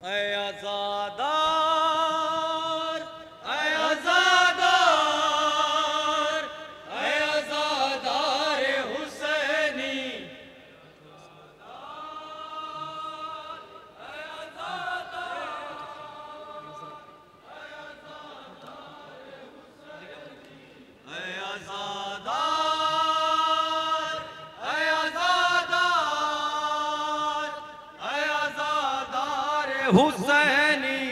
ऐ आज़ादार, ऐ आज़ादार, ऐ आज़ादार हुसैनी। ऐ आज़ादार, ऐ आज़ादार, ऐ आज़ादार हुसैनी।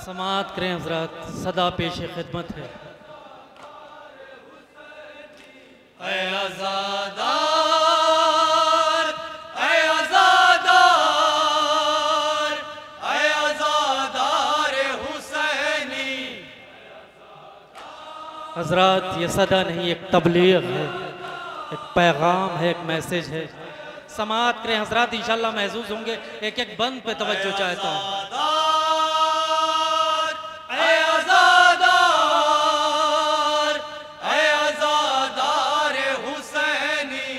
समाअत करें हज़रात, सदा पेश खिदमत है। ऐ आज़ादार, ऐ आज़ादार, ऐ आज़ादार हुसैनी। हज़रात ये सदा नहीं, एक तबलीग है, एक पैगाम है, एक मैसेज है। समाअत करें हज़रात, इंशाअल्लाह महसूस होंगे। एक एक बंद पे तवज्जो चाहता हूँ। ऐ आज़ादार, ऐ आज़ादार हुसैनी।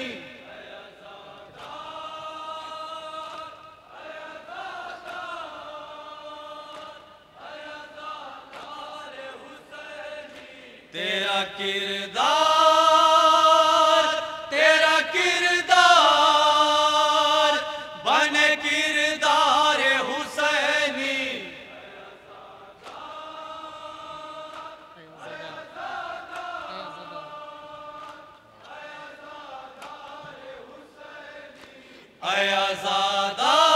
तेरा किरदार, तेरा किरदार बने किरदार हुसैनी। ऐ आज़ादार,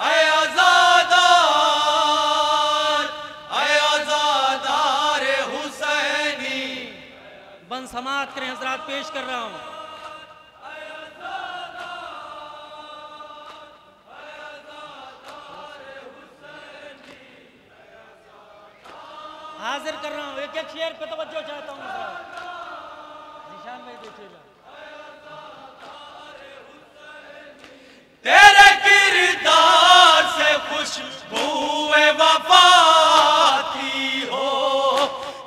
ऐ आज़ादार, ऐ आज़ादार हुसैनी। बंद समाअत करें हज़रात, पेश कर रहा हूँ। हाजिर कर रहा हूँ, एक एक शेर पे तवज्जो चाहता हूँ हज़रात। निशान भाई देखिएगा। तेरे किरदार से खुशबूए वफा आती हो,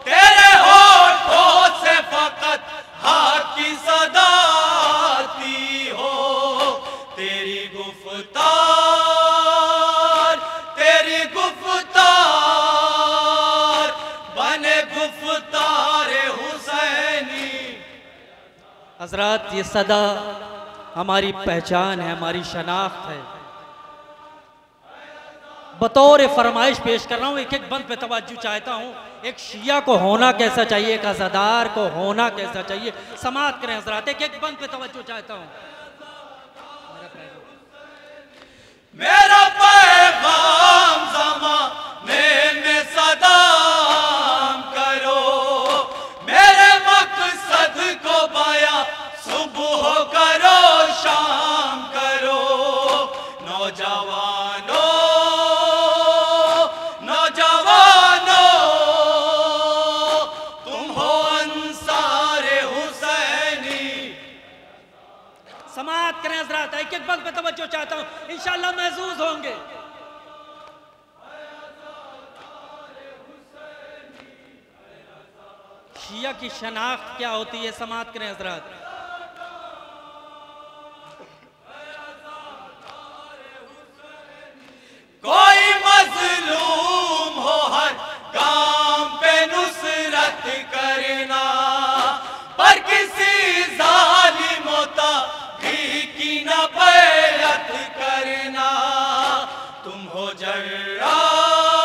तेरे होठों से फकत हाथ की सदा आती हो। तेरी गुफ्तार, तेरी गुफ्तार बने गुफ्तार हुसैनी। हज़रात ये सदा हमारी पहचान है, हमारी शनाख्त है। बतौर फरमाइश पेश कर रहा हूँ, एक एक बंद पे तवज्जो चाहता हूँ। एक शिया को होना कैसा चाहिए, एक अज़ादार को होना कैसा चाहिए। समाअत करें हज़रात, एक एक बंद पे तवज्जो चाहता हूँ। मेरा पैगाम ज़माने में सदाम करो, मेरे मकसद को बयां सुबह करो शाम करो। नौजवानों, नौजवानों तुम हो अंसारे हुसैनी। समाअत करें हज़रात, एक एक बंद पे तवज्जो चाहता हूँ, इंशाअल्लाह महसूस होंगे। शिया की शनाख्त क्या होती है, समाअत करें हज़रात। कोई मजलूम हो हर काम पे नुसरत करना, पर किसी जालिम की न बैअत करना। तुम हो जर्रार,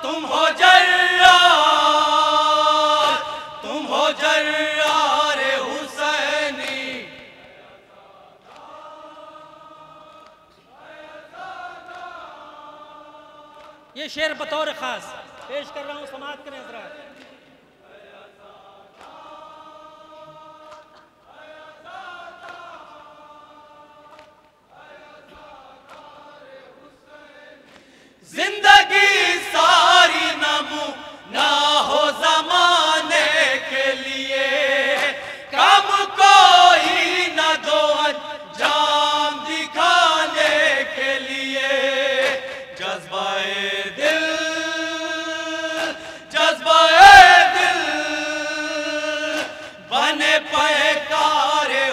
तुम हो जर्रार, तुम हो जर्रार हुसैनी। ये शेर बतौर खास पेश कर रहा हूँ, समाअत करें हज़रात। जिंदगी सारी नमूना हो ज़माने के लिए, कम कोई न दो अंजाम दिखाने के लिए। जज्बाए दिल, जज्बाए दिल बने पैकारे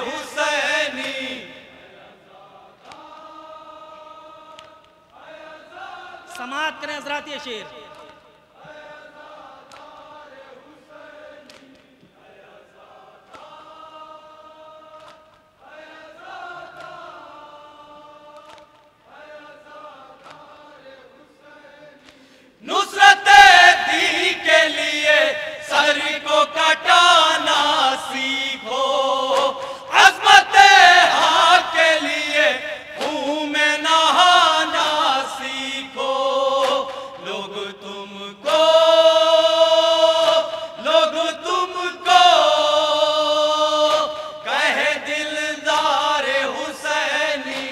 समाअत करें हजरात ये शेर। नुसरत दी के लिए सर को कटाना सीखो, अज़मत हाँ के लिए मुंह में नहाना सीखो। लोग तुमको कहे दिलदार हुसैनी।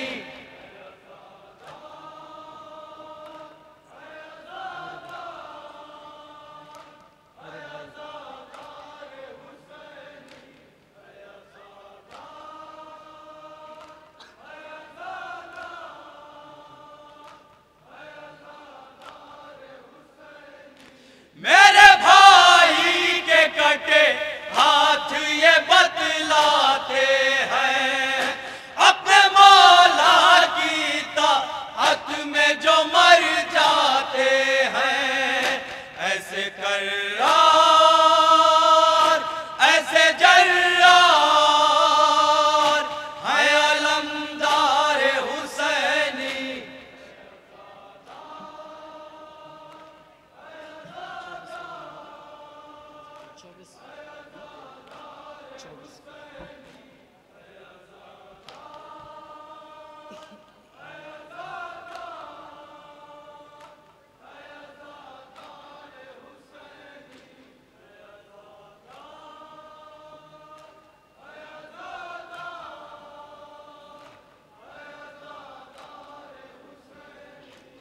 मेरे भाई के कटे हाथ ये बतलाते हैं, अपने मौला की ताअत में जो मर जाते हैं। ऐसे कर्रार, ऐसे जर्रार है अलमदार हुसैनी।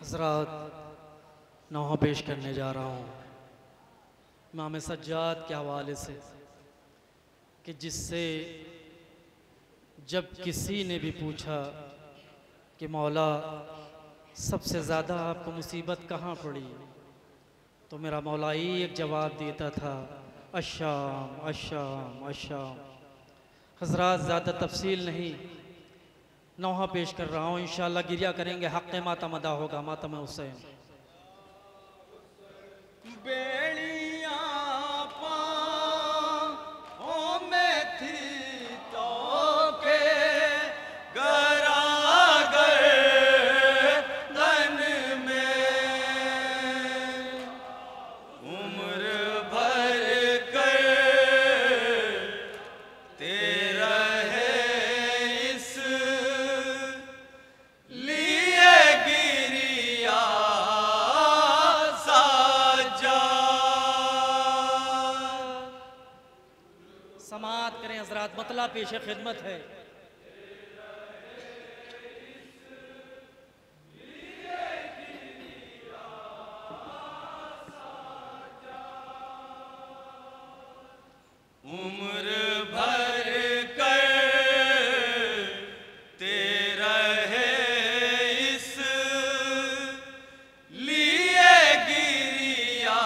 हजरात, नौहा पेश करने जा रहा हूँ इमाम सज्जाद के हवाले से कि जिससे जब किसी ने भी पूछा कि मौला सबसे ज़्यादा आपको मुसीबत कहाँ पड़ी, तो मेरा मौला ही एक जवाब देता था, अश्शाम अश्शाम अश्शाम। हजरात, ज़्यादा तफसील नहीं, नौहा पेश कर रहा हूँ, इंशाअल्लाह गिरिया करेंगे, हक़ मातम अदा होगा, मातम हुसैन। बेड़ियां पाँव में थी तो के गरागर तन में, उम्र भर कर तेरा है इस लिए गिरिया समाअत करें हजरात, मतला पेश खिदमत है। उम्र भर कर तेरा है इस लिए गिरिया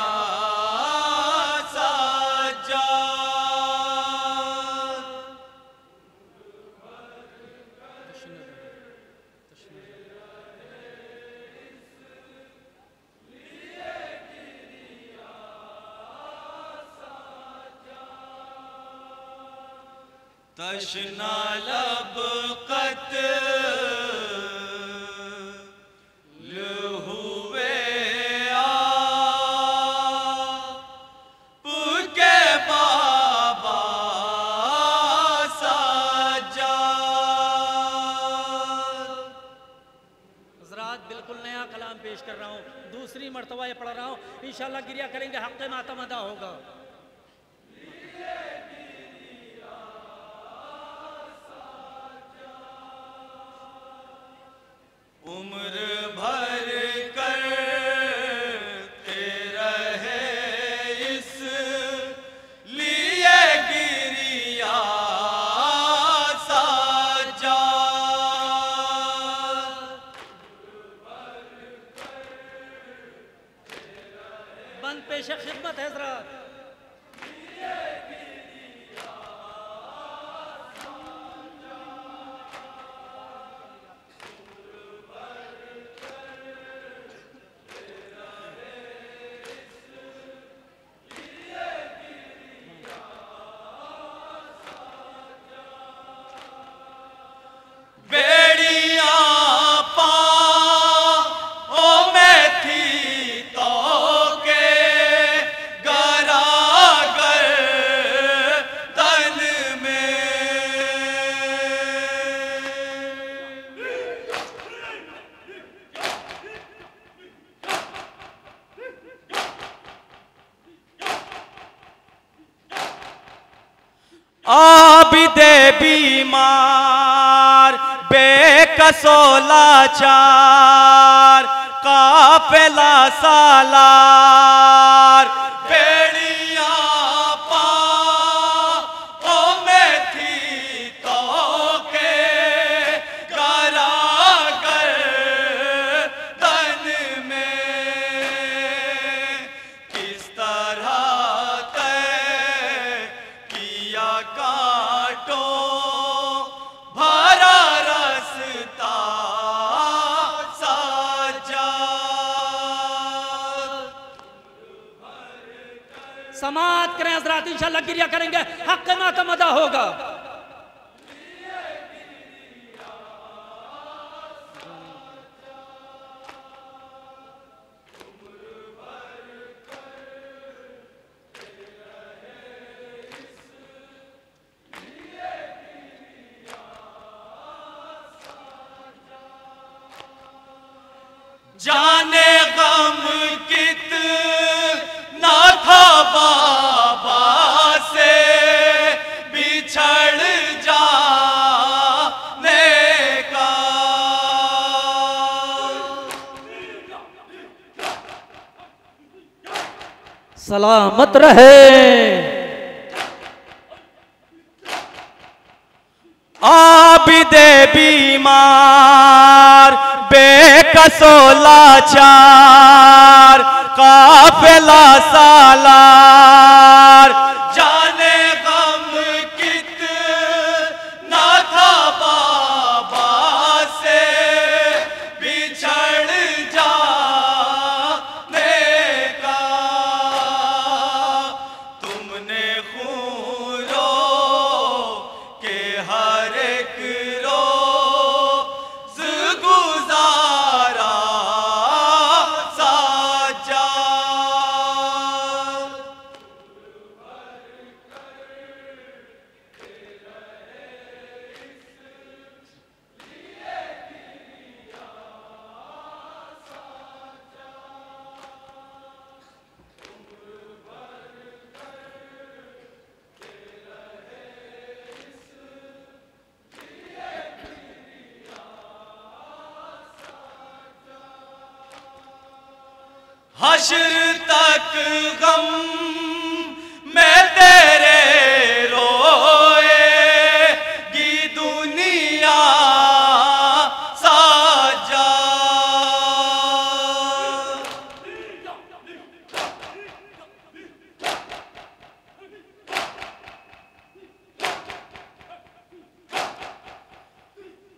साजा। तशना लब कत्ल हुए आप के बाबा साजा। हजरात, बिल्कुल नया कलाम पेश कर रहा हूँ, दूसरी मरतबा ये पढ़ रहा हूँ, इंशाअल्लाह गिरिया करेंगे, हक़ मातम अदा होगा। उम्र भर कर तेरा है इस लिए गिरिया साजा। बंद पेश खिदमत है हजरात। आबिदे बीमार बेकसो लाचार काफिला सालार बेड़ियां पाँव में थी तो के कराकर तन में किस तरह किया कांटों भरा रास्ता साजा। समात करें हजरात, इंशाअल्लाह गिरिया करेंगे, हक मातम अदा होगा। जाने गम कितना था बाबा से बिछड़ जाने का। सलामत रहे। आबिदे बीमार बेकसो लाचार काफिला सालार जाने गम कितना था बाबा से बिछड़ जाने का। तुमने खून रो के हर एक रोज गुजारा साजा। हश्र तक गम में तेरे रोएगी दुनिया साजा।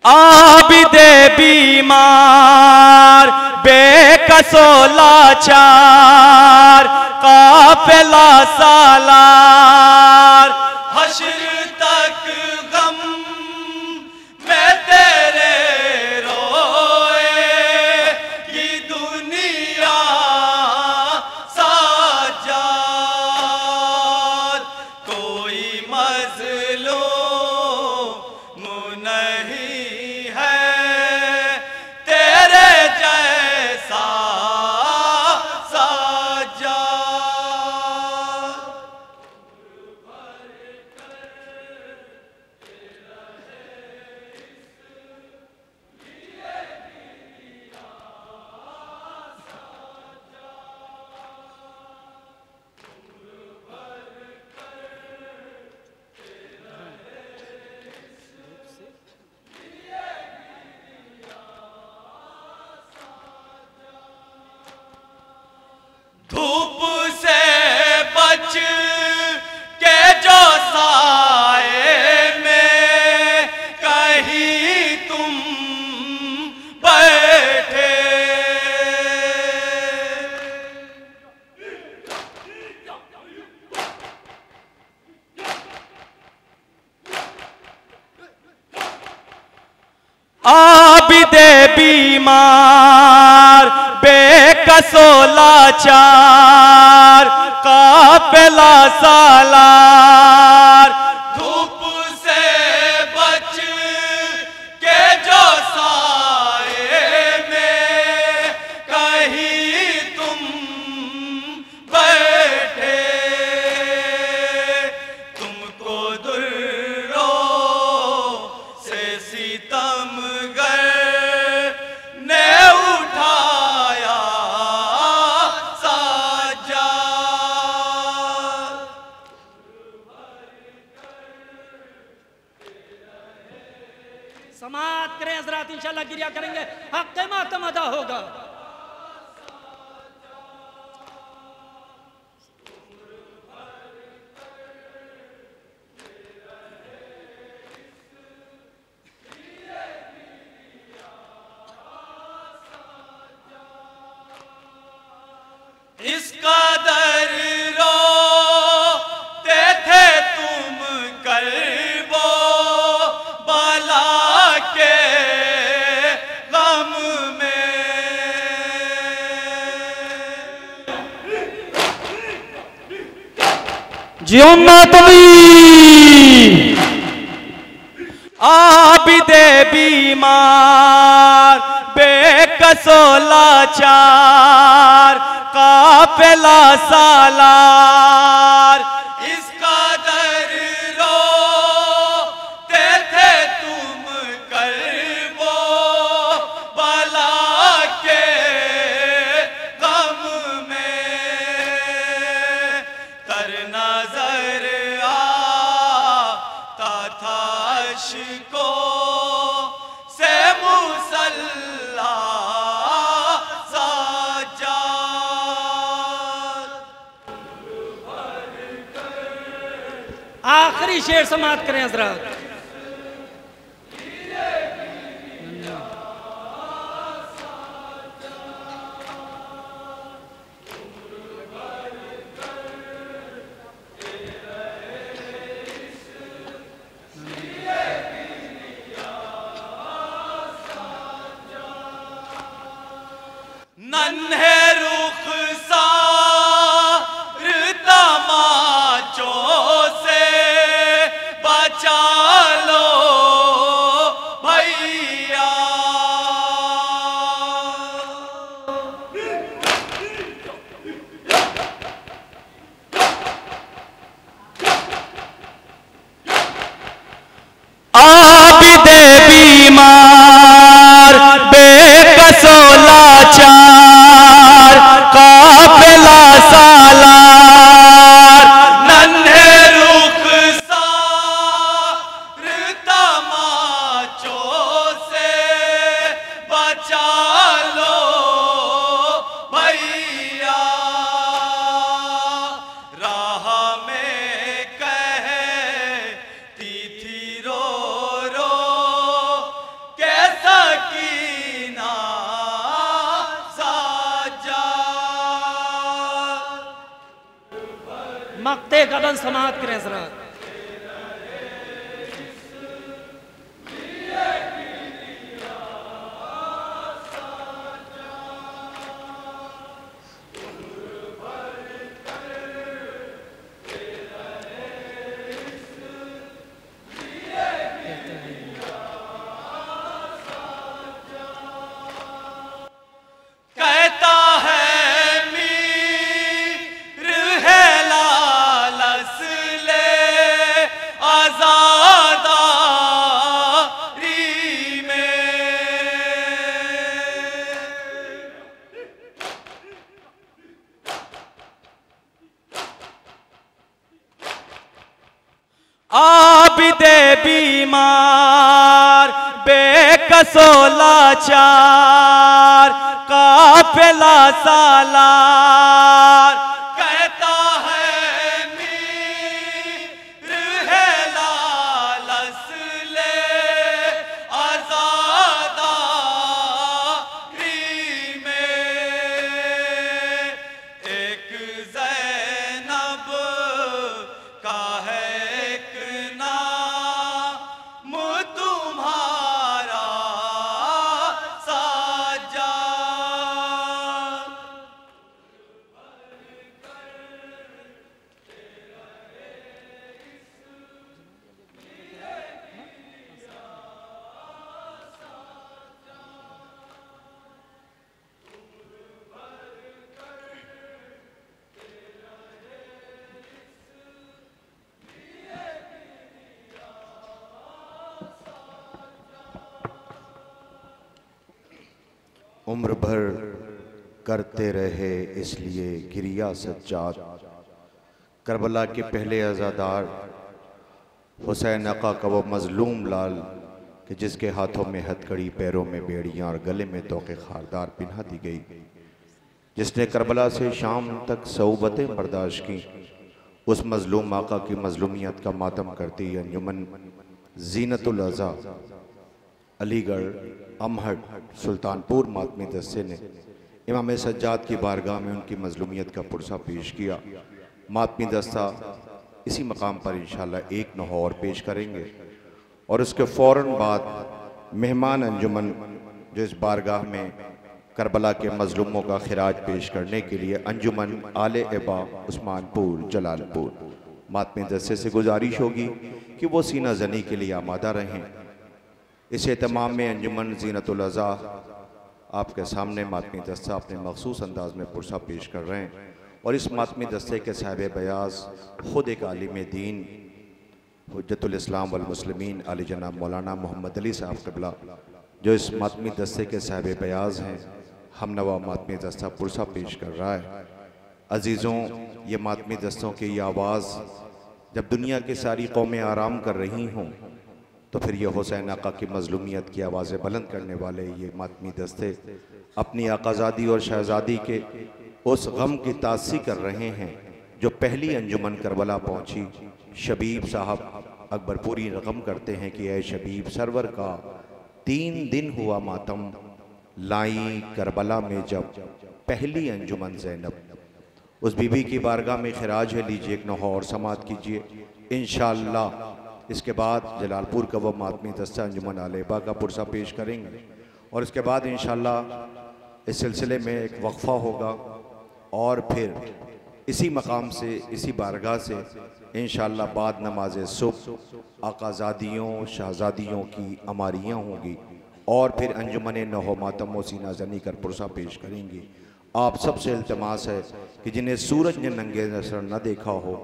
आबिदे बीमार बेकसो लाचार काफिला सालार हश्र तक गम में तेरे रोएगी दुनिया साजा। कोई मज़लूम नहीं है तेरे जैसा साजा। धूप से बच के जो साए में कहीं तुम बैठे। आबिदे बीमार बेकसो लाचार काफिला सालार धूप से बच के जो साए में कहीं तुम बैठे। तुमको दुर सितमगर ने उठाया साजाद। समाअत करें हज़रात, इंशाअल्लाह गिरिया करेंगे, हक़ मातम अदा होगा। इसका दर रोते थे तुम करबो बला के गम में। जियो मातमी आबिदे बीमार बेकसो लाचार काफिला सालार। इसका दर रोते थे तुम करबो बला के गम में। तर नजर आता था अश्को से मुसल्ला आखिरी शेर समाअत करें हज़रात। नन्हे रुख तमाचों से बचा लो भैया। आबिदे बीमार बेकसो लाचार काफिला सालार। नन्हे रुख तमाचों से बचा लो भैया। राह में कहती थी रो रो कैसा कीना साजाद। मक्ते कदम समाअत करें हज़रात। कहता है मीर है लालस ले आजादारी में। आबिदे बीमार बेकसो लाचार काफिला सालार। कहता है मीर है लालस ले आजादारी में। एक ज़ैनब का है एक नाम तुम्हारा साजाद। उम्र भर करते रहे इसलिए गिरिया सज्जाद। करबला के पहले अज़ादार हुसैन आका का वो मज़लूम लाल कि जिसके हाथों में हथकड़ी, पैरों में बेड़ियाँ और गले में तोक़े खारदार पिन्हा दी गई, जिसने करबला से शाम तक सऊबतें बर्दाश्त की, उस मज़लूम आका की मज़लूमियत का मातम करती अंजुमन ज़ीनतुल अज़ा अलीगढ़ अमहट सुल्तानपुर मातमी दस्ते ने इमाम सज्जाद की बारगाह में उनकी मज़लूमियत का पुरसा पेश किया। मातमी दस्ता इसी मकाम पर इंशाअल्लाह एक नौहा और पेश करेंगे और उसके फ़ौरन बाद मेहमान अंजुमन जो इस बारगाह में करबला के मज़लूमों का खिराज पेश करने के लिए अंजुमन आले एबा उस्मानपुर जलालपुर मातमी दस्ते से गुजारिश होगी कि वो सीना जनी के लिए आमादा रहें। इस एहतमाम में अंजुमन ज़ीनतुल अज़ा आपके सामने मातमी दस्ता अपने मखसूस अंदाज में पुरसा पेश कर रहे हैं और इस मातमी दस्ते के साहिब बयास ख़ुद एक आलिम दीन हुज्जतुल इस्लाम वल मुस्लिमीन आली जनाब मौलाना मोहम्मद अली साहब क़िबला जो इस मातमी दस्ते के साहिब बयास हैं, हमनवा मातमी दस्ता पुरसा पेश कर रहा है। अजीज़ों, ये मातमी दस्तों की ये आवाज़ जब दुनिया की सारी कौमें आराम कर रही हों तो फिर ये हुसैन आका की मज़लूमियत की आवाज़ें बुलंद करने वाले ये मातमी दस्ते अपनी आकाज़ादी और शहज़ादी के उस गम की ताज़ी कर रहे हैं जो पहली अंजुमन करबला पहुँची। शबीब साहब अकबरपुरी रकम करते हैं कि ऐ शबीब सरवर का 3 दिन हुआ मातम, लाई करबला में जब पहली अंजुमन ज़ैनब। उस बीबी की बारगाह में खिराज है, लीजिए एक नौहा और समात कीजिए इंशाअल्लाह। इसके बाद जलालपुर का वो मातमी दस्ता अंजुमन आलेबा का पुरसा पेश करेंगे और इसके बाद इंशाअल्लाह इस सिलसिले में एक वक्फ़ा होगा और फिर इसी मकाम से, इसी बारगाह से इंशाअल्लाह बाद नमाज सुबह आकाज़ादियों शहज़ादियों की अमारियाँ होंगी और फिर अंजुमन नहो मातम व सीना जनी कर पुरसा पेश करेंगी। आप सबसे इल्तिमास है कि जिन्हें सूरज ने नंगे नज़र न देखा हो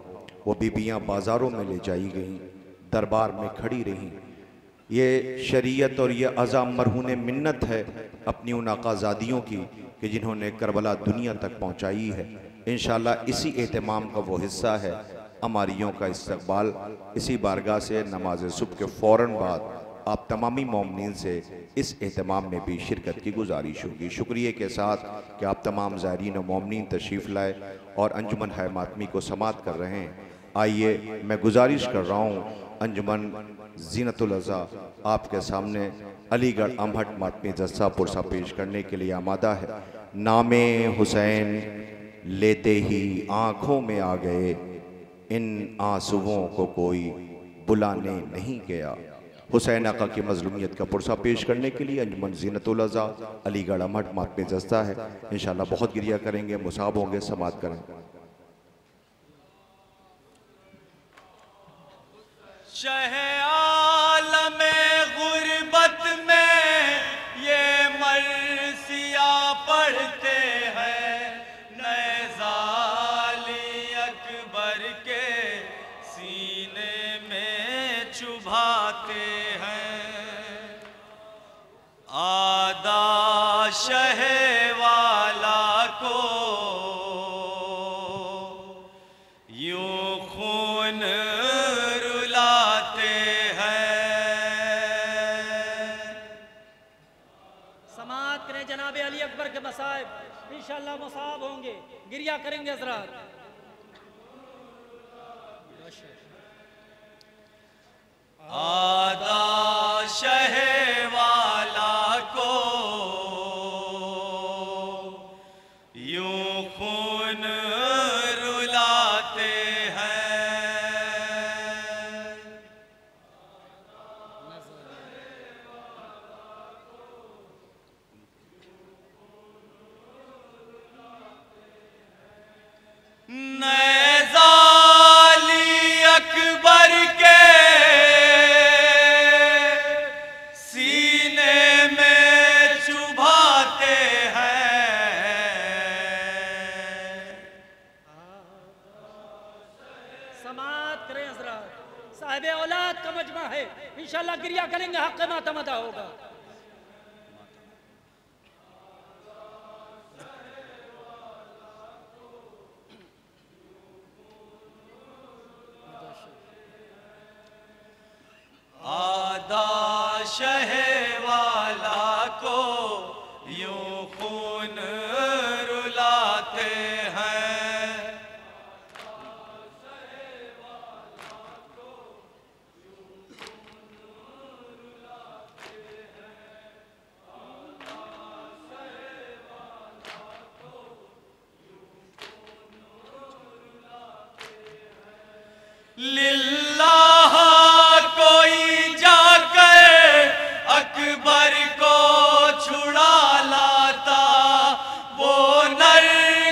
वो बीबियाँ बाज़ारों में ले जाई गईं, दरबार में खड़ी रहीं। ये शरीयत और ये अज़ा मरहून मिन्नत है अपनी उन आकाज़ादियों की कि जिन्होंने करबला दुनिया तक पहुँचाई है। इंशाअल्लाह इसी एहतमाम का वो हिस्सा है अमारियों का इस्तकबाल। इसी बारगाह से नमाज सुबह के फ़ौरन बाद आप तमामी मोमिनीन से इस एहतमाम में भी शिरकत की गुजारिश होगी। शुक्रिया के साथ कि आप तमाम ज़ायरीन और मोमिनीन तशरीफ़ लाए और अंजुमन है मातमी को समात कर रहे हैं। आइए मैं गुजारिश कर रहा हूँ अंजुमन ज़ीनतुल अज़ा आपके सामने अलीगढ़ अमहट मातमी दस्ता पुरसा पेश करने के लिए आमादा है। नामे हुसैन लेते ही आँखों में आ गए, इन आंसुओं को कोई बुलाने नहीं गया। हुसैन आका की मज़लूमियत का पुरसा पेश करने के लिए अंजुमन ज़ीनतुल अज़ा अलीगढ़ अमहट मातमी दस्ता है। इंशाअल्लाह बहुत गिरिया करेंगे, मुसाब होंगे, समात करें। शहे आलमे गुर्बत में ये मरसिया पढ़ते हैं, नए ज़ाली अकबर के सीने में चुभाते हैं। आदा शहे वाला को यूं खून जनाब अली अकबर के मसाइब इंशाअल्लाह मुसाब होंगे, गिरिया करेंगे हज़रात। आदा शहे वाला को यूं खून रुलाते हैं। ज़ाली अकबर के सीने में चुभाते हैं। समात करें हज़रात, साहिब औलाद का मजमा है, इंशाअल्लाह गिरिया करेंगे, हक़ मातम अदा होगा। शह वाला को यूं खून रुलाते हैं। लिल्लाह कोई जाकर अकबर को छुड़ा लाता, वो नर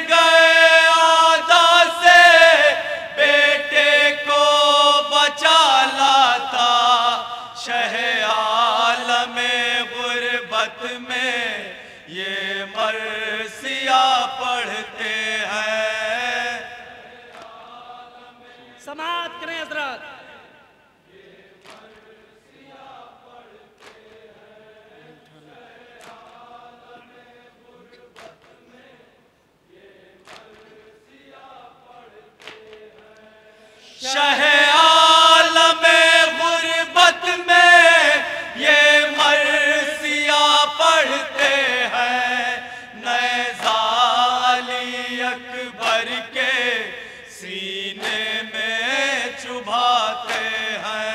गए आदा से बेटे को बचा लाता। शह आलमे गुर्बत में ये मरसिया पढ़ते हैं। समाअत करें हजरत। शह आलमे गुर्बत में ये मरसिया पढ़ते हैं। नए ज़ाली अकबर के सीने में चुभाते हैं।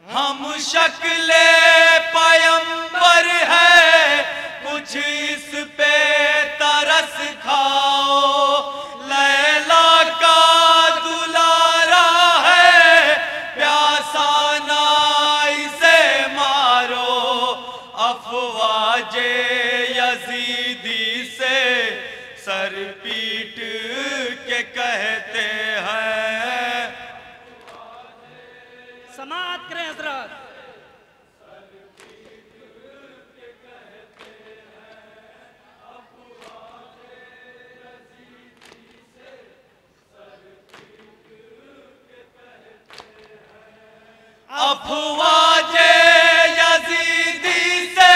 हम शक्ले पयंबर है, कुछ इस पे तरस खाओ। लैला का दुलारा है, प्यासा ना इसे मारो। अफवाजे यजीदी से सर पीट के कहते हैं। समाअत करें हजरत। अफवाजे यजीदी से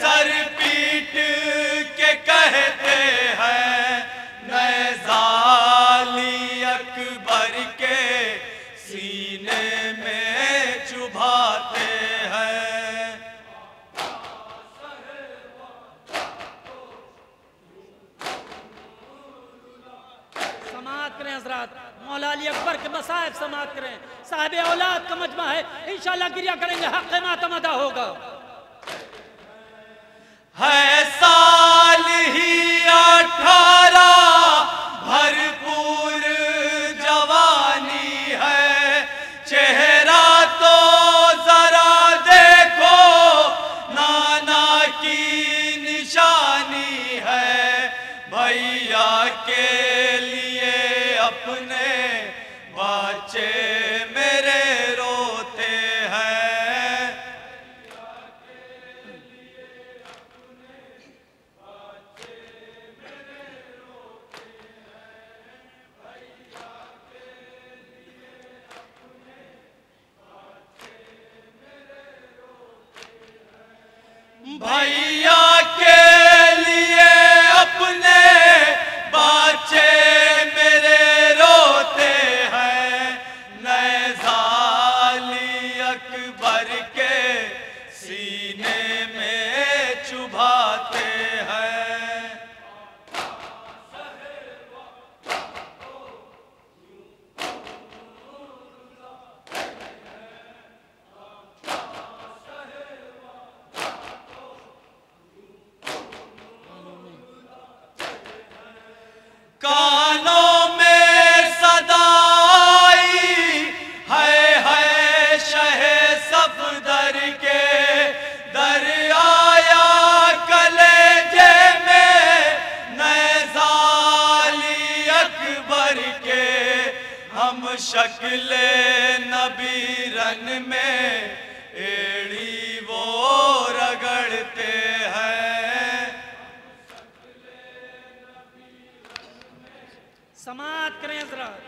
सर पीट के कहते हैं। नए ज़ाली अकबर के सीने में चुभाते हैं। समाअत करें हजरत। मौला अली अकबर के मसाइब समाअत करें। साहिब औलाद का मजमा है, इंशाअल्लाह गिरिया करेंगे, हक़ मातम अदा होगा। है साल ही 18 भरपूर जवानी है। चेहरा तो जरा देखो, नाना की निशानी है। भैया के लिए अपने बच्चे मेरे रोते हैं। भैया के लिए अपने बच्चे मेरे रोते हैं। नए ज़ाली अकबर के सीने में चुभाते हैं। कानों में सदाई है शहे सफदर के। दरियाया कलेजे में नए ज़ाली अकबर के। हम शक्ले नबीरन में एड़ी वो रगड़ते हैं। समाअत करें हजरत।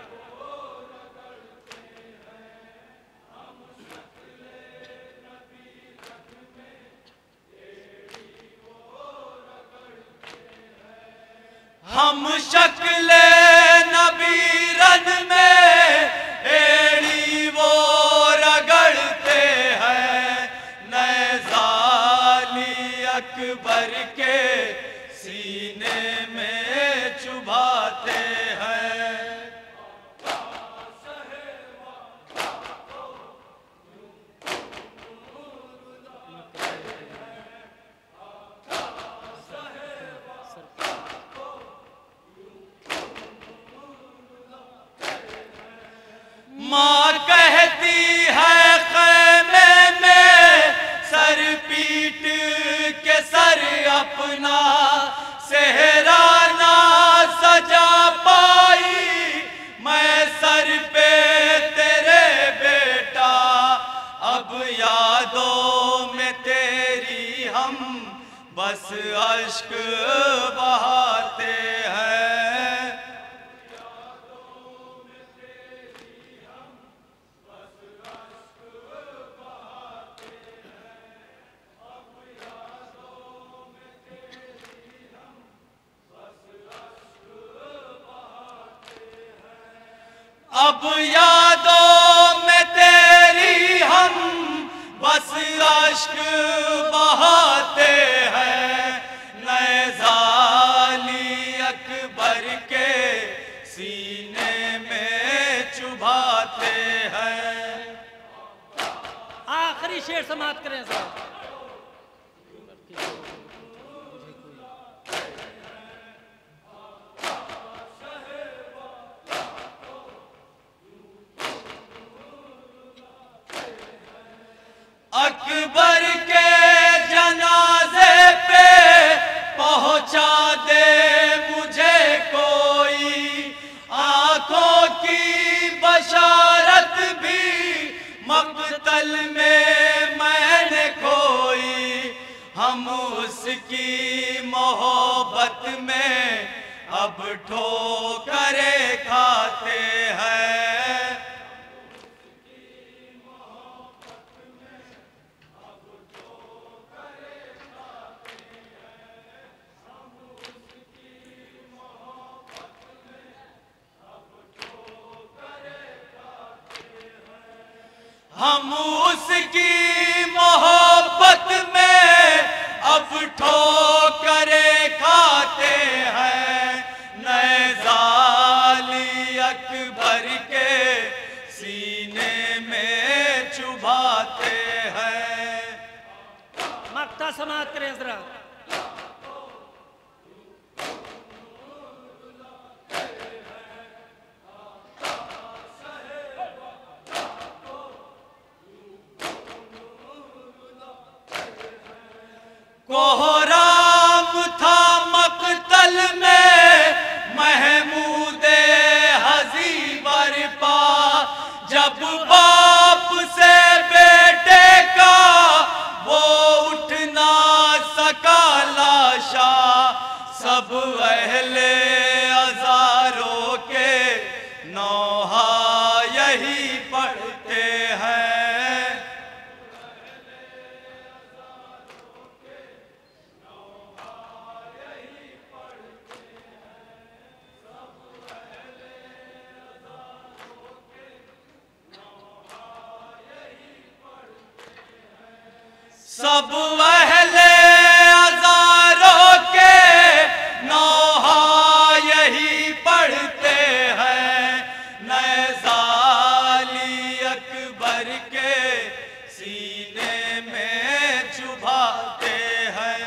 बस अश्क बहाते हैं। अब यादों में तेरी हम बस अश्क बहाते हैं। नए ज़ाली अकबर के सीने में चुभाते हैं। आखिरी शेर समाप्त करें साहब। अकबर के जनाजे पे पहुंचा दे मुझे कोई, आंखों की बशारत भी मक़तल में मैंने खोई। हम उसकी मोहब्बत में अब ठोकरें खाते हैं। हम उसकी मोहब्बत में अब ठोकरें खाते हैं। नए ज़ाली अकबर के सीने में चुभाते हैं। मक्ता समाप्त करें जरा। कोहराम था मक़तल में महमूदे हज़ी बरपा, जब बाप से बेटे का वो उठ ना सका लाशा। सब अहले अज़ारों के नौहा यही पढ़ते हैं। सब अहले अज़ारों के नौहा यही पढ़ते हैं। नए ज़ाली अकबर के सीने में चुभाते हैं।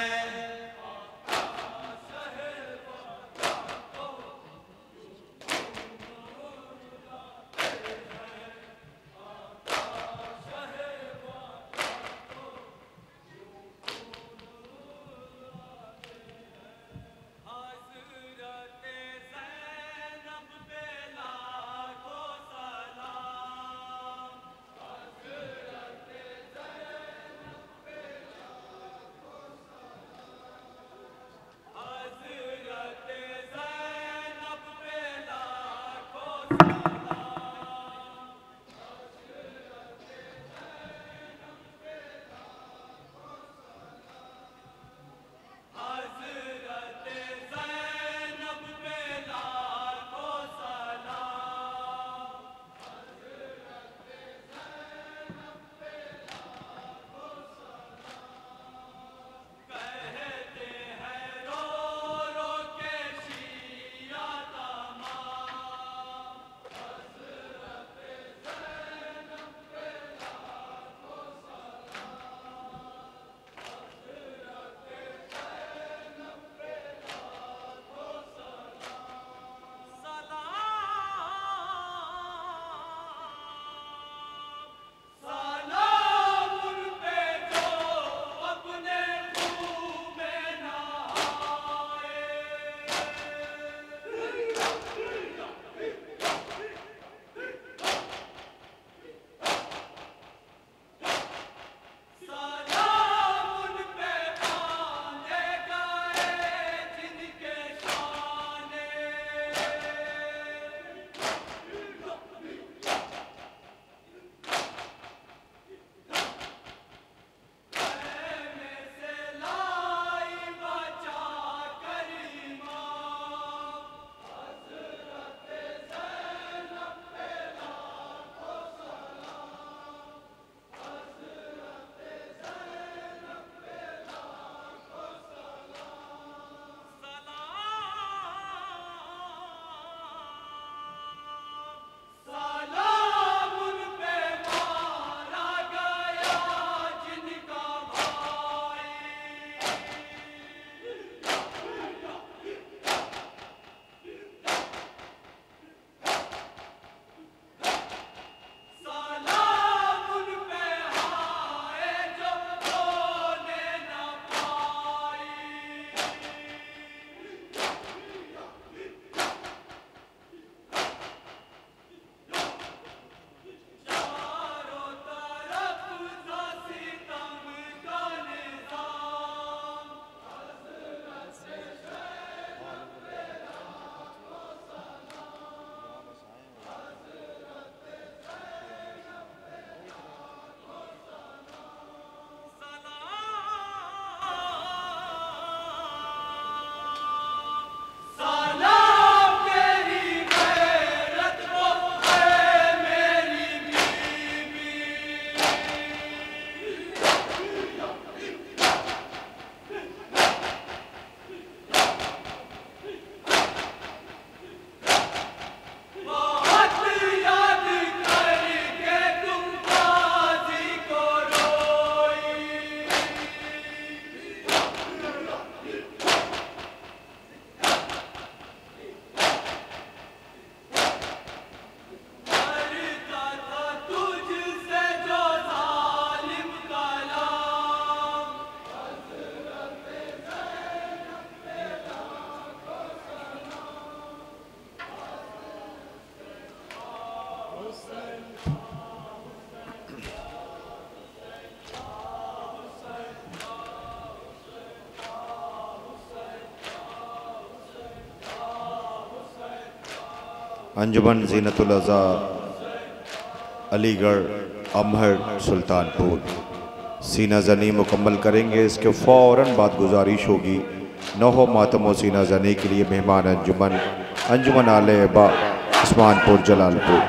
अंजुमन ज़ीनतुल अज़ा अलीगढ़ अमहर सुल्तानपुर सीना जनी मुकम्मल करेंगे। इसके फ़ौरन बाद गुजारिश होगी नौहो मातम सीना जनी के लिए मेहमान अंजुमन आले बा उस्मानपुर जलालपुर।